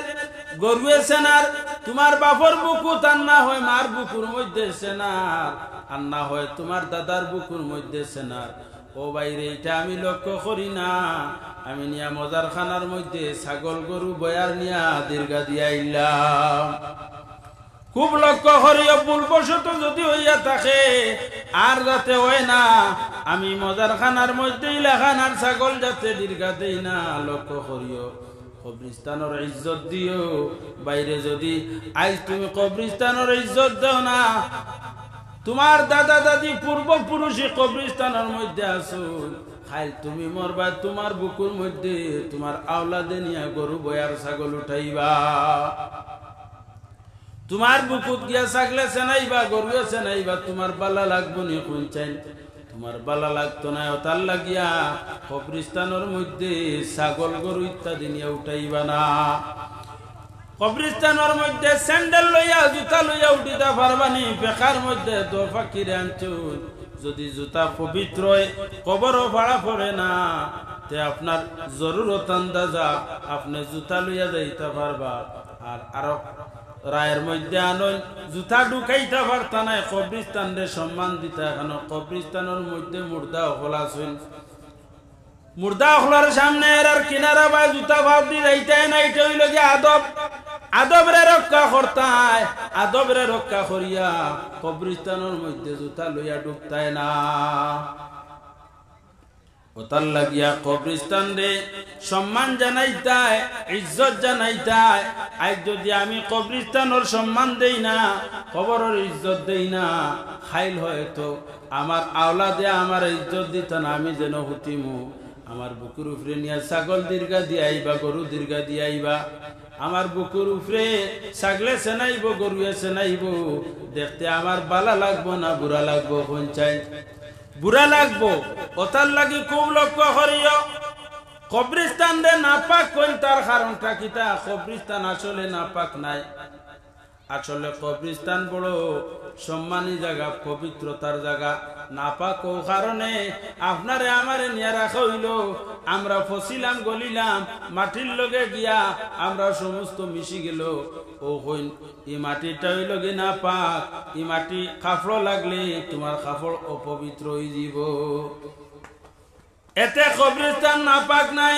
গরুয়ে সেনার তোমার বাপর বুকু তার না হয় মার বুকুর মধ্যে সেনার আর না হয় তোমার দাদার বুকুর মধ্যে সেনার ও বাইরে এটা আমি লক্ষ্য করি না, আমি নিয়া মজার খানার মধ্যে ছাগল গরু বয়ার নিয়া দীর্ঘা দিয়া আইলাম। খুব লক্ষ্য করিও ভুলবশত যদি হইয়া থাকে আর যাতে হয় না, আমি মজার খানার মধ্যে ইলাখানার ছাগল যাতে দীর্ঘা দেই না, লক্ষ্য করিও। কবরিস্তানের ইজ্জত দিও। বাইরে যদি আজ তুমি কবরিস্তানের ইজ্জত দাও না, তোমার দাদা দাদি পূর্বপুরুষে কবরিস্তানের মধ্যে আছো, খাই তুমি মরবা, তোমার বুকুর মধ্যে তোমার আওলাদে নিয়া গরু বয়ার ছাগল উঠাইবা। তোমার বুকুত গিয়া ছাগলে চেনাইবা, গরুয়ে চেনাইবা, তোমার বালা লাগবো নি কোন চাই? তোমার বালা লাগতো না, ওতার লাগিয়া কবরিস্তানের মধ্যে ছাগল গরু ইত্যাদি নিয়ে উঠাইবা না। কবরিস্তানের মধ্যে স্যান্ডেল লইয়া জুতা লইয়া উঠিতে পারবানি, বেকার মধ্যে দো ফাকিরে আনছুন। যদি জুতা পবিত্র কবরও ভাড়া পড়ে না, তে আপনার জরুরত আন্দাজা আপনি জুতা লইয়া যাইতে পারবা। আর আরো রায়ের মধ্যে আনন জুতা ঢুকাইতে পারতা নাই, কবরিস্তানের সম্মান দিতে। এখন কবরিস্তানের মধ্যে মুর্দা খোলা শুন, মুর্দা খোলার সামনে আর কিনারা বা জুতা ভাব দি যাইতে না, এটা হইল যে আদব। আদবরে রক্ষা করতায়, আদবরে রক্ষা করিয়া কবরিস্তানের মধ্যে জুতা লইয়া ঢুকতায় না। ওতার লাগিয়া কবরিস্তান রে সম্মান জানাইতায়, ইজ্জত জানাইতায়। আজ যদি আমি কবরিস্তানের সম্মান দেই না, কবরের ইজ্জত দেই না, খাইল হয়তো আমার আওলাদে আমার ইজ্জত দিত না, আমি যেন হতিমু। আমার বুকুর উপরে নিয়ে ছাগল দীর্ঘা দিয়াইবা, গরু দীর্ঘা দিয়াইবা। আমার বুকুর উপরে ছাগলে চেনাইব, গরুয়ে চেনাইব, দেখতে আমার বালা লাগবো না বুড়া লাগবো? কোন চাই? বুড়া লাগবো। ওতার লাগি খুব লক্ষ্য করিও। কবরিস্তান রে নাপাক কইল, তার কারণটা কিতা? কবরিস্তান আসলে নাপাক নাই। আসলে কবরিস্তান বড় সম্মানী জায়গা, পবিত্রতার জায়গা। নাপাক ও কারণে আপনারে আমারে নিয়ে রাখা হইল। আমরা ফসিলাম, গলিলাম, মাটির লগে গিয়া আমরা সমস্ত মিশি গেল। ও হইন এই মাটিটা হইল গে নাপাক, এই মাটি কাপড় লাগলে তোমার কাপড় অপবিত্র হয়ে যাব। এতে কবরিস্তান নাপাক নাই।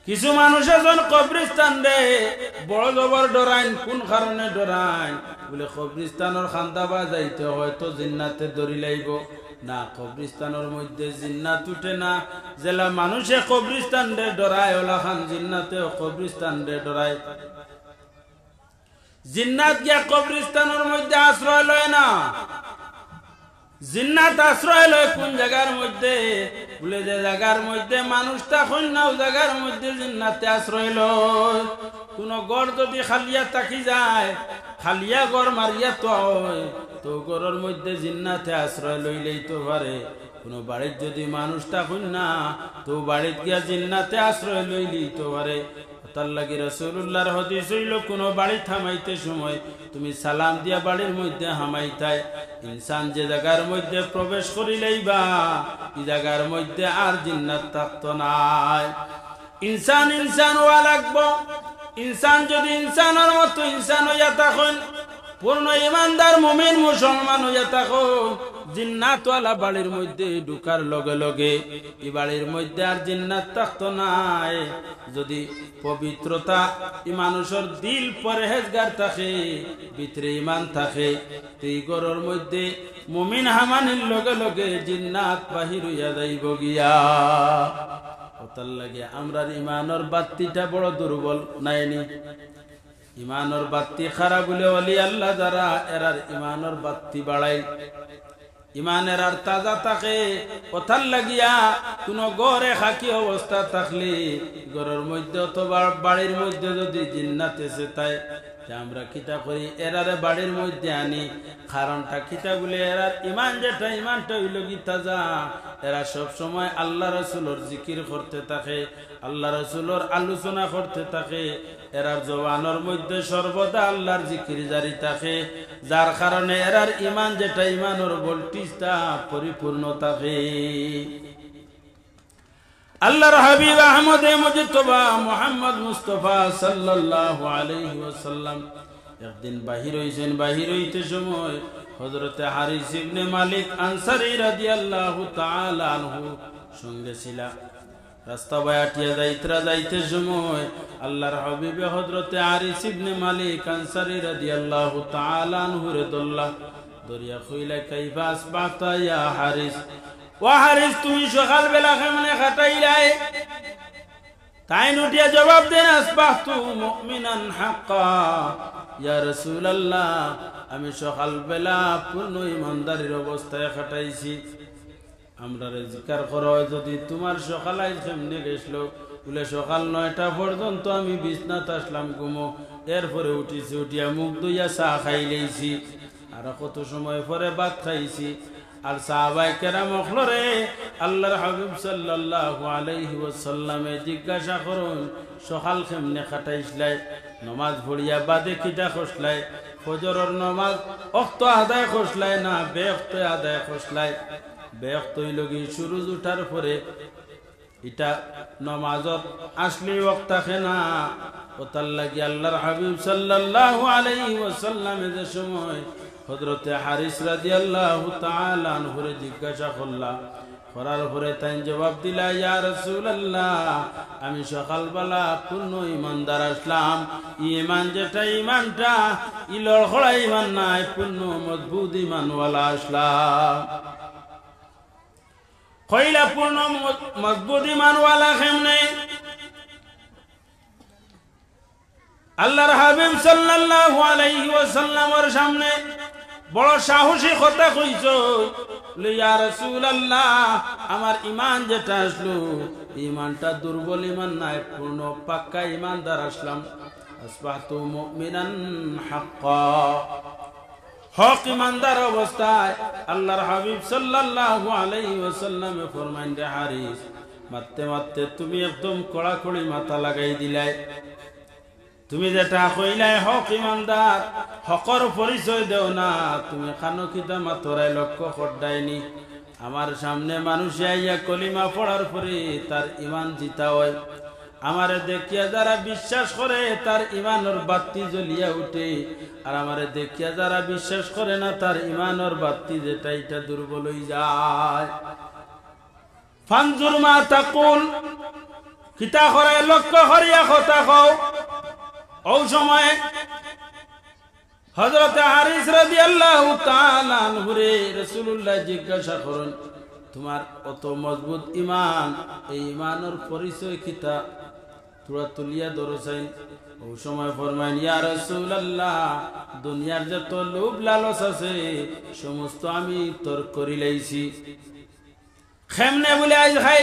কিছু মানুষ এখন কবরিস্তান রে বড় জবর ডরাইন। কোন কারণে ডরাইন? বলে কবরিস্তানের খান্দাবা যাইতে হয়তো জিন্নাতে দড়ি লাইব না। কবরিস্তানের মধ্যে জিন্নাত উঠে না। জেলা মানুষে কবরিস্তান রে ডরায়, ওলা খান জিন্নাতে কবরিস্তান রে ডরায়। জিন্নাত গিয়া কবরিস্তানের মধ্যে আশ্রয় লয় না। জিন্নাত আশ্রয় লয় কোন জায়গার মধ্যে? বলে যে জায়গার মধ্যে মানুষটা হইল না, ও জায়গার মধ্যে জিন্নাতে আশ্রয় লয়। কোন গড় যদি খালিয়া থাকি যায়, খালিয়া গড় মারিয়া তো হয়, তো গড়ের মধ্যে জিন্নাতে আশ্রয় লইলেই তো পারে। কোন বাড়ির যদি মানুষটা হইল না, তো বাড়িতে গিয়া জিন্নাতে আশ্রয় লইলেই তো পারে। তার লাগি রাসূলুল্লাহর হাদিস হইল, কোন বাড়ি থামাইতে সময় তুমি সালাম দিয়া বাড়ির মধ্যে হামাইতাই। ইনসান যে জায়গার মধ্যে প্রবেশ করিলেইবা, এই জায়গার মধ্যে আর জিন্নাত থাকতো নাই। ইনসান ইনসান হওয়া লাগবো। ইনসান যদি ইনসানের মতো ইনসান হইয়া থাকুন, পূর্ণ ইমানদার মুমিন মুসলমান হইয়া থাকুন, জিন্নাতওয়ালা বাড়ির মধ্যে ঢুকার লগে লগে এই বাড়ির মধ্যে আর জিন্নাত থাকতো নাই। যদি পবিত্রতা এই মানুষের দিল পরহেজগার থাকে, ভিতরে ইমান থাকে, এই ঘরের মধ্যে মুমিন হামানির লগে লগে জিন্নাত বাহির হইয়া যাইব গিয়া। ওতার লাগে আমরার ইমানের বাত্তিটা বড় দুর্বল নাইনি। ইমানের বাত্তি খারাপ বলে ওলি আল্লাহ যারা এরার ইমানের বাত্তি বাড়াই, ইমানের আর তাজা থাকে। ওথার লাগিয়া কোন গড়ে খাকি অবস্থা থাকলে ঘরের মধ্যে অথবা বাড়ির মধ্যে যদি জিন্নাত এসে তাই, আমরা কিতা করি এরারে বাড়ির মধ্যে আনি। কারণটা কিতা বলে এরার ইমান যেটা, ইমানটা হইল কি তাজা। এরা সব সময় আল্লাহ রাসূলের জিকির করতে থাকে, আল্লাহ রাসূলের আলোচনা করতে থাকে। এরার জবানের মধ্যে সর্বদা আল্লাহর জিকির জারি থাকে, যার কারণে এরার ইমান যেটা, ইমানের ভোল্টেজটা পরিপূর্ণ থাকে। আল্লাহর হাবিব আহমদে মুজতবা মুহাম্মদ মুস্তাফা সাল্লাল্লাহু আলাইহি ওয়াসাল্লাম একদিন বাহির হইতে সময় হযরতে হারিস ইবনে মালিক আনসারী রাদিয়াল্লাহু তাআলা আনহু সঙ্গে ছিল। রাস্তা বায়াটিয়া যাইতে সময় আল্লাহর হাবিব হযরতে হারিস ইবনে মালিক আনসারী রাদিয়াল্লাহু তাআলা আনহু রে দরিয়া কইলা কাইফা আসবাতা ইয়া হারিস, ওয়া হারিস তুমি সকাল বেলা কেমনে কাটাইলাই? তাই নুটিয়া জবাব দেন আসবাহতু মুমিনান হাক্কা, ইয়া রাসূলুল্লাহ আমি সকাল বেলা পূর্ণ ইমানদারির অবস্থায় কাটাইছি। আমরা জিকির করো যদি তোমার সকাল আইজ কেমনে গেছিল বলে সকাল 9টা পর্যন্ত আমি বিছনাতে আসলাম ঘুমো, এরপরে উঠিয়া মুখ ধুইয়া চা খাই লইছি, আর কত সময় পরে ভাত খাইছি। আর সাহাবায়ে কেরাম হলরে আল্লাহর হাবিব সাল্লাল্লাহু আলাইহি ওয়াসাল্লামে জিজ্ঞাসা করুন সকাল কেমনে কাটাইছলাই? নামাজ পড়িয়া বাদে কিটা করছলাই? ফজরের নামাজ ওয়াক্ত আদায় করছলাই না বেওয়াক্ত আদায় করছলাই? বেওয়াক্ত হইল কি সূর্য ওঠার পরে, এটা নামাজত আসলি ওয়াক্ত থাকে না। ওতার লাগি আল্লাহর হাবিব সাল্লাল্লাহু আলাইহি ওয়াসাল্লামে যে সময় হযরতে হারিস রাদিয়াল্লাহু তাআলা আনহু জিজ্ঞাসা করার পরে তাই জবাব দিলা, ইয়া রাসূলুল্লাহ আমি সকালবেলা পূর্ণ ইমানদার আসলাম। ইমান যেটা ইমানটা ইলড়খড়া ইমান নাই, পূর্ণ মজবুত ইমানওয়ালা আসলাম। কইলা পূর্ণ মজবুত ইমানওয়ালা কেমনে? আল্লাহর হাবিব সাল্লাল্লাহু আলাইহি ওয়াসাল্লামের সামনে বড় সাহসী কথা কইছো, ইয়া রাসূলুল্লাহ আমার ঈমান যেটা আসলো ঈমানটা দুর্বল ঈমান নাই, পূর্ণ পাক্কা ঈমানদার আসলাম। আসবাহতু মুমিনান হাক্কা, হক ঈমানদার অবস্থায় আল্লাহর হাবিব সাল্লাল্লাহু আলাইহি ওয়াসাল্লামে ফরমান, রে হারিস মারতে মারতে তুমি একদম কড়াকড়ি মাথা লাগাই দিলাই। তুমি যেটা কইলাই হক ইমানদার, হকর পরিচয় দেও না, তুমি খানো কিতা মাতরাই লক্ষ্য করদাইনি। আমার সামনে মানুষ আইয়া কলিমা পড়ার পরে তার ইমান জিতা হয়, আমারে দেখিয়া যারা বিশ্বাস করে তার ইমানের বাতি জ্বলিয়া উঠে, আর আমারে দেখিয়া যারা বিশ্বাস করে না তার ইমানের বাতি যেটা এটা দুর্বল হয়ে যায়। ফানজুর মা তাকুল, কিতা করে লক্ষ্য করিয়া কথা কও। ওই সময় হযরত হারিস রাদিয়াল্লাহু তাআলা আনহু রাসূলুল্লাহ জিজ্ঞাসা করেন, তোমার অত মজবুত ঈমান, এই ঈমানের পরিচয় কিতা? তোরা তুলিয়া ধরছেন। ওই সময় ফরমাইন, ইয়া রাসূলুল্লাহ দুনিয়ার যত লোভ লালস আছে সমস্ত আমি তোর করি লাইছি। কেমনে বলে আজ খাই?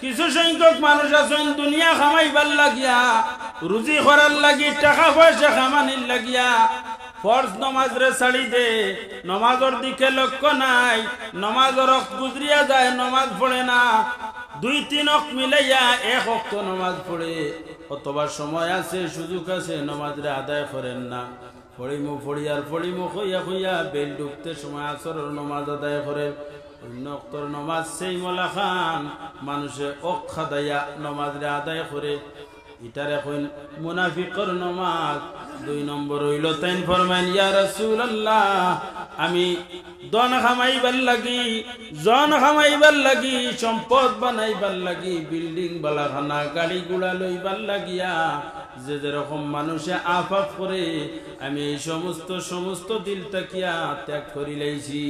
কিছু সংখ্যক মানুষ আছেন দুনিয়া খামাইবার লাগিয়া, রুজি করার লাগি, টাকা পয়সা খামানির লাগিয়া ফরজ নমাজ রে ছাড়ি দে, নমাজের দিকে লক্ষ্য নাই, নমাজের ওয়াক্ত গুজরিয়া যায়, নমাজ পড়ে না, 2-3 ওয়াক্ত মিলাইয়া 1 ওয়াক্ত নমাজ পড়ে, অথবা সময় আছে সুযোগ আছে নমাজ রে আদায় করেন না। পড়িমু হইয়া বেল ডুবতে সময় আসরের নমাজ আদায় করে, অন্য ওয়াক্তের নমাজ সেই মোলা খান মানুষে অক্ষা দাইয়া নমাজ রে আদায় করে। এটার এখন মুনাফিকর নমাজ। 2 নম্বর হইল তাইন ফরমান, ইয়া রাসূলুল্লাহ আমি জন খামাইবার লাগি, সম্পদ বানাইবার লাগি, বিল্ডিং বালাখানা গাড়ি গুড়া লইবার লাগিয়া যে যেরকম মানুষে আফাফ করে আমি এই সমস্ত দিল তাকিয়া ত্যাগ করি লাইছি।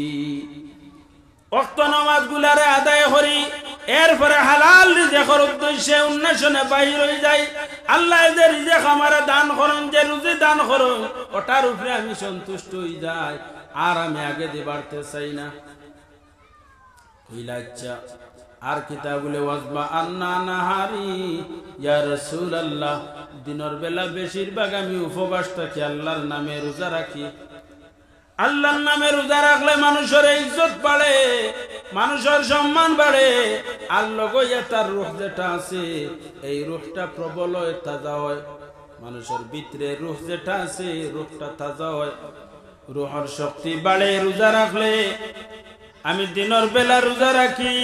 ওয়াক্ত নামাজ গুলারে আদায় করি, এরপরে হালাল রিজিকের উদ্দেশ্যে উন্নয়নে বাহির হয়ে যাই। আল্লাহ যে রিজিক আমারে দান করেন, যে রুজি দান করেন, ওটার উপরে আমি সন্তুষ্ট হয়ে যাই, আর আমি আগে দিবারতে চাই না। কইলা আচ্ছা আর কিতাবুলে ওয়াজবা আন্না নাহারি, ইয়া রাসূলুল্লাহ দিনের বেলা বেশিরভাগ আমি উপবাস থাকি, আল্লাহর নামে রোজা রাখি। আল্লাহর নামে রোজা রাখলে মানুষের ইজ্জত বাড়ে, মানুষের সম্মান বাড়ে, আর লগইয়া তার রূহ যেটা আছে এই রূহটা প্রবল হয়, তাজা হয়। মানুষের ভিতরে রূহ যেটা আছে রূহটা তাজা হয়, রূহের শক্তি বাড়ে রোজা রাখলে। আমি দিনের বেলা রোজা রাখি।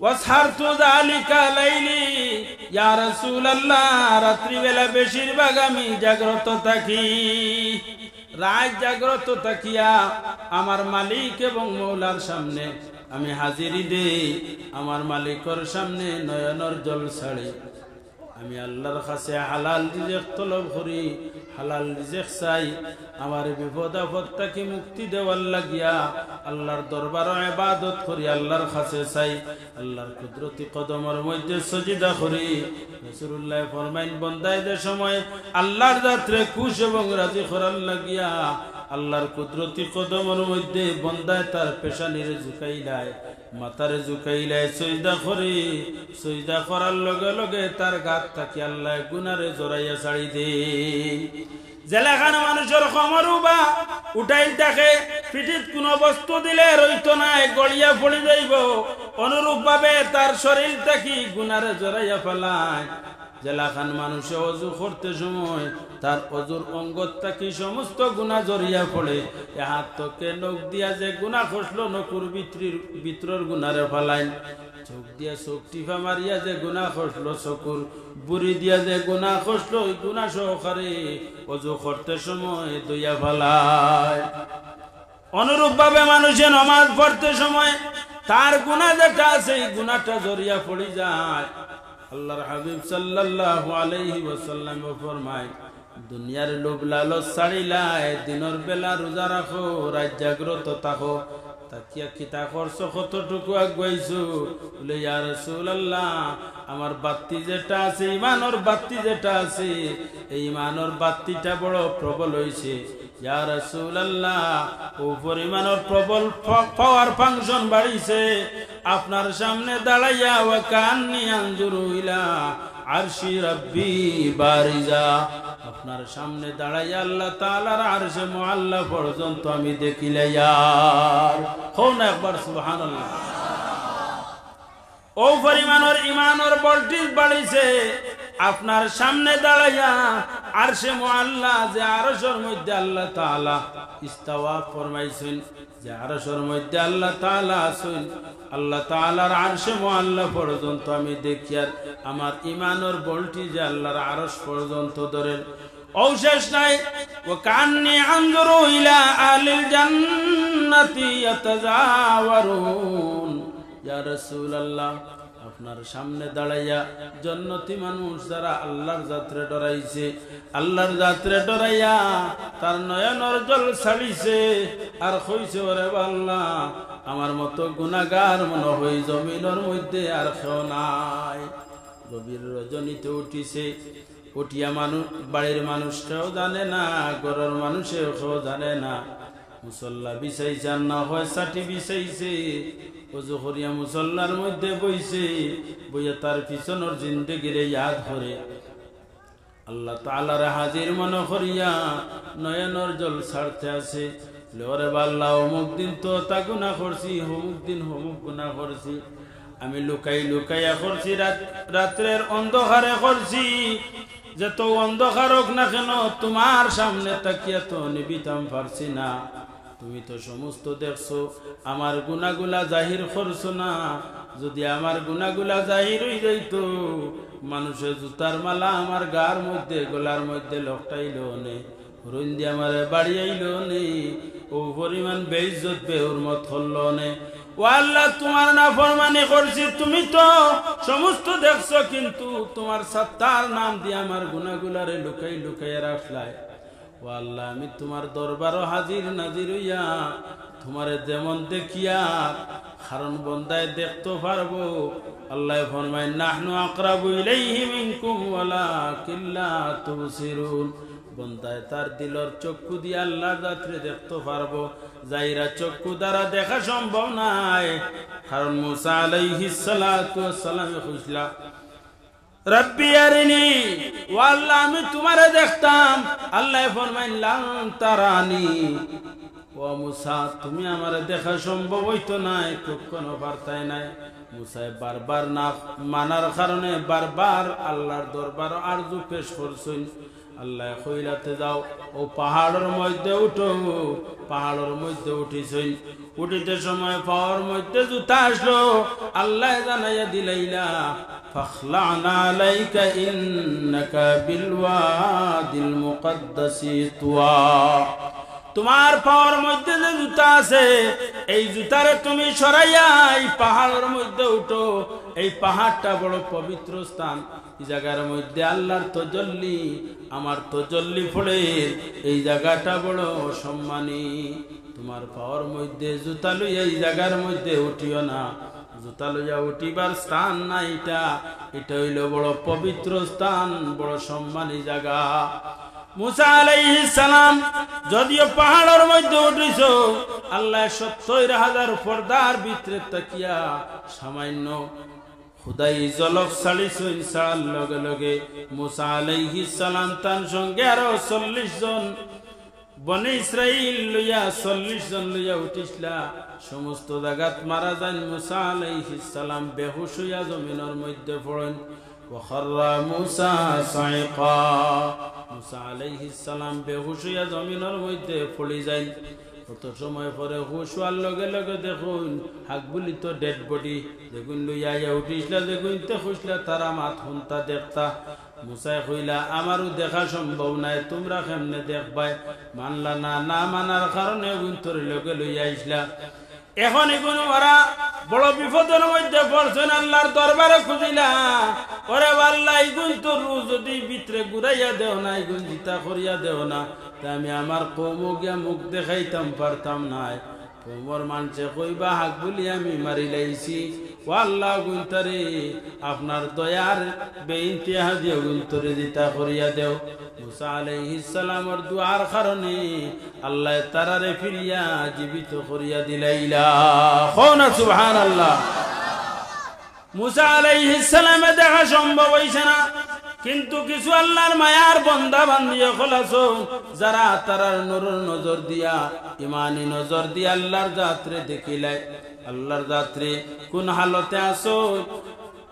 ওয়াসহারতু যালিকা লাইলি, ইয়া রাসূলুল্লাহ রাত্রিবেলা বেশিরভাগ আমি জাগ্রত থাকি রাত জাগ্রত থাকিয়া আমার মালিক এবং মওলার সামনে আমি হাজিরি দেই আমার মালিকের সামনে নয়নের জল ছাড়ি আমি আল্লাহর কাছে হালাল রিজিক তলব করি হালাল রিজিক চাই আমার বিপদ আপদ থেকে মুক্তি দেওয়ার লাগিয়া আল্লাহর দরবারে ইবাদত করি আল্লাহর কাছে চাই আল্লাহর কুদরতি কদমের মধ্যে সজদা করি রাসূলুল্লাহ ফরমাইন বান্দায় যে সময় আল্লাহর যাত্রে খুশ এবং রাজি করার লাগিয়া আল্লাহর কুদরতি কদমের মধ্যে বান্দায় তার পেশানিরে ঝুঁকাইলায় মাথারে ঝুঁকাইলায় সজদা করে সজদা করার লগে লগে তার গাত থাকি আল্লাহ গুনারে জড়াইয়া ছাড়ি দে জেলাখানে মানুষের খমরু বা উঠাই থাকে পিঠিত কোনো বস্তু দিলে রইত নাই গড়িয়া পড়ে যাইব অনুরূপ ভাবে তার শরীর থাকি গুনারে জড়াইয়া ফেলায় জেলাখান মানুষে অজু করতে সময় তার অজুর অঙ্গত থাকি সমস্ত গুনাহ জড়িয়া পড়ে হাত তোকে নখ দিয়া যে গুনাহ খসলো নকুর ভিতরের গুনারে ফেলাইন চোখ দিয়া চোখ টিপা মারিয়া যে গুনাহ খসলো চকুর বুড়ি দিয়া যে গুনাহ খসলো ওই গুনাহ সহকারে অজু করতে সময় দইয়া ফেলায় অনুরূপ ভাবে মানুষে নামাজ পড়তে সময় তার গুনাহ যেটা আছে এই গুনাহটা জড়িয়া পড়ে যায় আল্লাহর হাবিব সাল্লাল্লাহু আলাইহি ওয়াসাল্লাম ফরমায় দুনিয়ার লোভ লালচ ছাড়িলাই দিনের বেলা রোজা রাখো রাত জাগ্রত থাকো তাকিয়া কিতা করছো কতটুকু আগাইছো বলে ইয়া রাসূলুল্লাহ আমার বাতি যেটা আছে ঈমানের বাতি যেটা আছে এই ঈমানের বাতিটা বড় প্রবল হইছে ইয়া রাসূলুল্লাহ ও পরিমাণের প্রবল পাওয়ার ফাংশন বাড়িছে আপনার সামনে দাঁড়াইয়া ওয়া কান্নি আনজুরু ইলা আরশি রাব্বি বারিজা আপনার সামনে দাঁড়াইয়া আল্লাহ তাআলার আরশে মুআল্লা পর্যন্ত আমি দেখিলে ইয়ার হও না একবার সুবহানাল্লাহ ও পরিমাণের ঈমানের ভোল্টেজ বাড়িছে আপনার সামনে দাঁড়াইয়া আরশে মুআল্লা যে আরশের মধ্যে আল্লাহ তাআলা ইস্তাওয়া ফরমাইছেন যে আরশের মধ্যে আল্লাহ তাআলা আছেন আল্লাহ তাআলার আরশে মুআল্লা পর্যন্ত আমি দেখি আর আমার ঈমানের ভোল্টেজ আল্লাহর আরশ পর্যন্ত ধরেন অশেষ নাই ওয়া কান্নি আনজুরু ইলা আহলিল জান্নাতি ইয়াতাজাওয়ারুন ইয়া রাসূলুল্লাহ আপনার সামনে দাঁড়াইয়া জান্নাতি মানুষ যারা আল্লাহর যাত্রে ডরাইছে আল্লাহর যাত্রে ডরাইয়া তার নয়নের জল ছাড়িছে আর কইছে ওরে আল্লাহ আমার মতো গুনাহগার মনে হয় জমিনের মধ্যে আর কেউ নাই গভীর রজনীতে উঠিছে উঠিয়া মানুষ বাড়ির মানুষটাও জানে না ঘরের মানুষেও কেউ জানে না মুসল্লা বিছাইছে আর না হয় ষাটি বিছাইছে ওযু করিয়া মুসল্লার মধ্যে বইছে বইয়া তার পিছনের জিন্দেগিরে ইয়াদ করে আল্লাহ তাআলার হাজির মনে করিয়া নয়নের জল ছাড়তে আছে লোরে বাল্লা অমুক দিন তো তা গুনাহ করছি অমুক দিন অমুক গুনাহ করছি আমি লুকাই লুকাইয়া করছি রাত্রের অন্ধকারে করছি যে তো অন্ধকার হোক না কেন তোমার সামনে তাকিয়া তো নিবিতাম পারছি না তুমি তো সমস্ত দেখছো আমার গুনাহগুলা জাহির করছো না যদি আমার গুনাহগুলা জাহির হই যাইতো মানুষের জুতার মালা আমার গার মধ্যে গলার মধ্যে লকটাইলো নে রুন্দি আমার বাড়ি আইলো নে ও পরিমাণ বেইজ্জত বেহুরমত হলো নে ও আল্লাহ তোমার নাফরমানি করছি তুমি তো সমস্ত দেখছো কিন্তু তোমার সত্তার নাম দিয়ে আমার গুনাহগুলারে লুকাই লুকাইয়া রাখলাই ও আল্লাহ আমি তোমার দরবার হাজির নাজির হইয়া তোমারে যেমন দেখিয়া কারণ বন্দায় দেখতে পারবো আল্লাহ ফরমায় নাহনু আকরাবু ইলাইহি মিনকুম ওয়ালাকিন লা তুবসিরুন বন্দায় তার দিলর চক্ষু দিয়ে আল্লাহর যাত্রে দেখতে পারবো যাইরা চক্ষু দ্বারা দেখা সম্ভব নাই কারণ মুসা আলাইহিস সালাতু ওয়াস সালাম কইলা রব্বি আরিনি ও আল্লাহ আমি তোমারে দেখতাম আল্লাহ ফরমাইন লান তারানি ও মুসা তুমি আমারে দেখা সম্ভব হইতো না কখনো পারতাই নাই মুসা বারবার না মানার কারণে বারবার আল্লাহর দরবার আরজু পেশ করছেন আল্লাহ কইলাতে যাও ও পাহাড়ের মধ্যে উঠো পাহাড়ের মধ্যে উঠিছেন উঠিতে সময় পাহাড়ের মধ্যে জুতা আসলো আল্লাহ জানাইয়া দিলাইলা فاخلعنا عليك إنك بالوادي المقدس طوى তোমার পাওয়ার মধ্যে যে জুতা আছে এই জুতারে তুমি সরাইয়া এই পাহাড়ের মধ্যে উঠো এই পাহাড়টা বড় পবিত্র স্থান এই জায়গার মধ্যে আল্লাহর তাজাল্লি আমার তাজাল্লি পড়ে এই জায়গাটা বড় সম্মানী তোমার পাওয়ার মধ্যে জুতা লইয়া এই জায়গার মধ্যে উঠিও না জুতা লইয়া উঠিবার স্থান না এটা হইল বড় পবিত্র স্থান বড় সম্মানী জায়গা মুসা আলাইহিস সালাম যদিও পাহাড়ের মধ্যে উঠিছো আল্লাহ ৭০,০০০ পর্দার ভিতরে তাকিয়া সামান্য খুদাই জলক ছাড়িছেন ছাড়ার লগে লগে মুসা আলাইহিস সালাম তার সঙ্গে আরো ৪০ জন বনে ইসরাইল লইয়া ৪০ জন লইয়া উঠিসলা সমস্ত জায়গাত মারা যান মুসা আলাইহিস সালাম বেহুশ হইয়া জমিনের মধ্যে পড়েন وخر موسى صعقا মুসা আলাইহিস সালাম বেহুশ হইয়া জমিনের মধ্যে পড়ে যায় কত সময় পরে হুশ হওয়ার লগে লগে দেখুন হাকবুলি তো ডেড বডি দেখুন লইয়া উঠিসলা দেখুন তে খুশলা তারা মাত হুনতা দেখতা মুসা কইলা আমারও দেখা সম্ভব নাই তোমরা কেমনে দেখবাই মানলা না না মানার কারণে গুন্তর লগে লইয়া আইসলা এখন এগুন ওরা বড় বিপদের মধ্যে পড়ছেন আল্লাহর দরবারে খুঁজিলা ওরে আল্লাহ এগুন তো যদি ভিতরে ঘুরাইয়া দেও না এগুন জিতা করিয়া দেও না তা আমি আমার কৌমো গিয়া মুখ দেখাইতাম পারতাম নাই কৌমর মানুষে কইবা হাক বলি আমি মারি লাইছি ও আল্লাহ গুনতারে আপনার দয়ার বেইনতিহা দিয়ে গুনতরে জিতা করিয়া দেও মুসা আলাইহিস সালামের দুআর কারণে আল্লাহ তারারে ফিরিয়া জীবিত করিয়া দিলাইলা কোনা সুবহানাল্লাহ মুসা আলাইহিস সালামে দেখা সম্ভব হইছে না কিন্তু কিছু আল্লাহর মায়ার বান্দা বান্দিয়ে খলাছো যারা তারার নূরের নজর দিয়া ইমানি নজর দিয়া আল্লাহর যাত্রে দেখিলাই আল্লাহর যাত্রে কোন হালতে আছো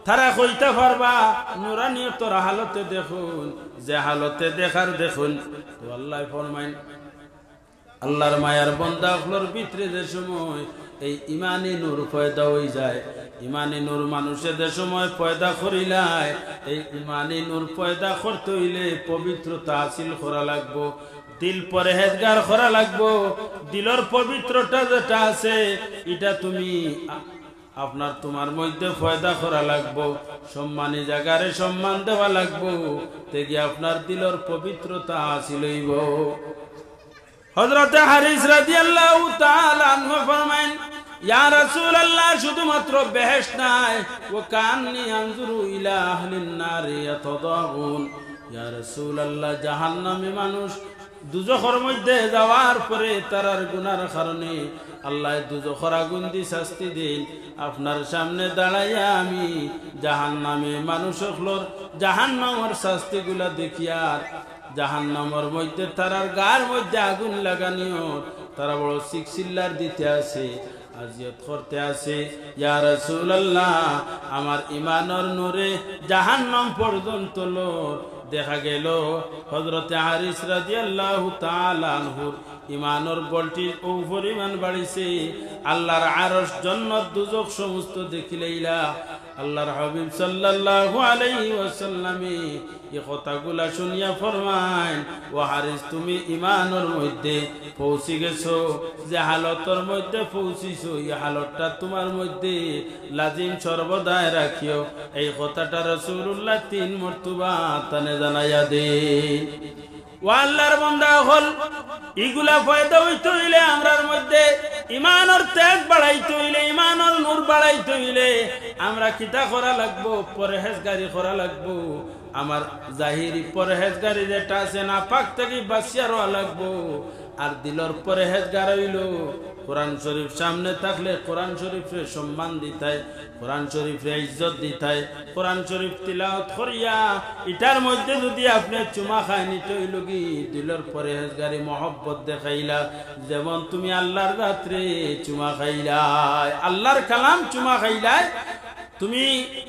তারা কইতে পারবা নুরানিয়তের হালতে দেখুন যে হালতে দেখার দেখুন তো আল্লাহ ফরমাইন আল্লাহর মায়ার বান্দা গুলোর ভিতরে যে সময় এই ইমানি নূর পয়দা হয়ে যায় ইমানি নূর মানুষের যে সময় পয়দা করিলায় এই ইমানি নূর পয়দা করতে হইলে পবিত্রতা হাসিল করা লাগবো দিল পরহেজগার করা লাগবো দিলের পবিত্রতা যেটা আছে এটা তুমি আপনার তোমার মধ্যে পয়দা করা লাগবো সম্মানী জায়গারে সম্মান দেওয়া লাগবো দেখি আপনার দিলের পবিত্রতা হাসিল হইব হযরত হারিস রাদিয়াল্লাহু তাআলা আনহু ফরমায়েন ইয়া রাসূলুল্লাহ শুধুমাত্র বেহেশত নাই ওয়া কান্নি আনজুরু ইলা আহলিন নারি ইয়াতাদাগুন ইয়া রাসূলুল্লাহ জাহান্নামে মানুষ দুজখের মধ্যে যাওয়ার পরে তারার গুনার কারণে আল্লাহ দুজখের আগুন দিয়ে শাস্তি দেন আপনার সামনে দাঁড়াইয়া আমি জাহান্নামে মানুষগুলোর জাহান্নামের শাস্তিগুলা দেখিয়ার জাহান্নামের মধ্যে তারার গার মধ্যে আগুন লাগানিও তারা বড় সিকসিল্লার দিতে আছে আজিয়ত করতে আছে ইয়া রাসূলুল্লাহ আমার ইমানের নূরে জাহান্নাম পর্যন্ত দেখা গেল হযরত হারিস রাদিয়াল্লাহু তাআলা আনহুর ইমানের বলটি ও পরিমাণ বাড়িছে আল্লাহর আরশ জান্নাত দুজক সমস্ত দেখিলেইলা আল্লাহর হাবিব সাল্লাল্লাহু আলাইহি ওয়াসাল্লামে এই কথাগুলা শুনিয়া ফরমায় ও হারিস তুমি ইমানের মধ্যে পৌঁছে গেছো যে হালতের মধ্যে পৌঁছিছো এই হালতটা তোমার মধ্যে লাজিম সর্বদাই রাখিও এই কথাটা রাসূলুল্লাহ 3 মর্তবা তানে জানাইয়া দেন ও আল্লাহর বান্দা হল এগুলা ফায়দা হইতে হইলে আমরার মধ্যে ইমানের ত্যাগ বাড়াইতে হইলে ইমানের নূর বাড়াইতে হইলে আমরা কিতা করা লাগবো পরহেজগারি করা লাগবো আমার জাহিরি পরহেজগারি যেটা আছে না পাক থেকে বাঁচিয়া রওয়া লাগবো আর দিলর পরহেজগার হইল কোরআন শরীফ সামনে থাকলে কোরআন শরীফে সম্মান দিতায় কোরআন শরীফে ইজ্জত দিতায় কোরআন শরীফ তিলাওয়াত করিয়া এটার মধ্যে যদি আপনি চুমা খায় নিতে হইল কি দিলর পরহেজগারি মহব্বত দেখাইলা যেমন তুমি আল্লাহর রাত্রে চুমা খাইলা আল্লাহর কালাম চুমা খাইলা তুমি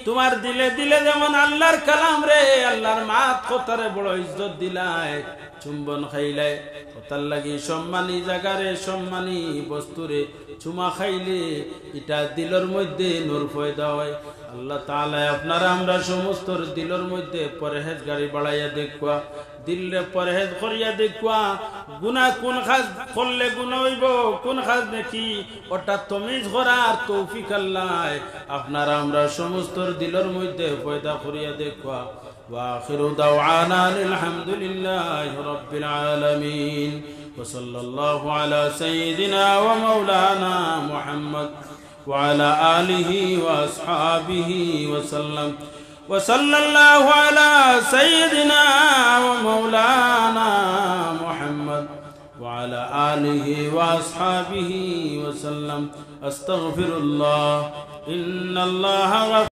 তোমার দিলে দিলে যেমন আল্লাহর কালাম রে আল্লাহর মাত কথারে বড় ইজ্জত দিলাই চুম্বন খাইলাই কথার লাগি সম্মানী জাগারে সম্মানী বস্তুরে চুমা খাইলে এটা দিলের মধ্যে নূর পয়দা হয়। আল্লাহ তাআলা আপনারা আমরা সমস্ত দিলের মধ্যে পরহেজগারি বাড়াইয়া দেখবা, দিলরে পরহেজ করিয়া দেখবা। গুনাহ কোন কাজ করলে গুনাহ হইব, কোন কাজ নাকি ওটা তমিজ করার তৌফিক আল্লাহ আপনারা আমরা সমস্ত দিলের মধ্যে পয়দা করিয়া দেখবা। ওয়া আখিরু দাওয়ানা আলহামদুলিল্লাহি রাব্বিল আলামিন ওয়া সাল্লাল্লাহু আলা সাইয়্যিদিনা ওয়া মাওলানা মুহাম্মদ ওয়া আলা আলিহি ওয়া আসহাবিহি ওয়া সাল্লাম وصلى الله على سيدنا ومولانا محمد وعلى آله وأصحابه وسلم. أستغفر الله إن الله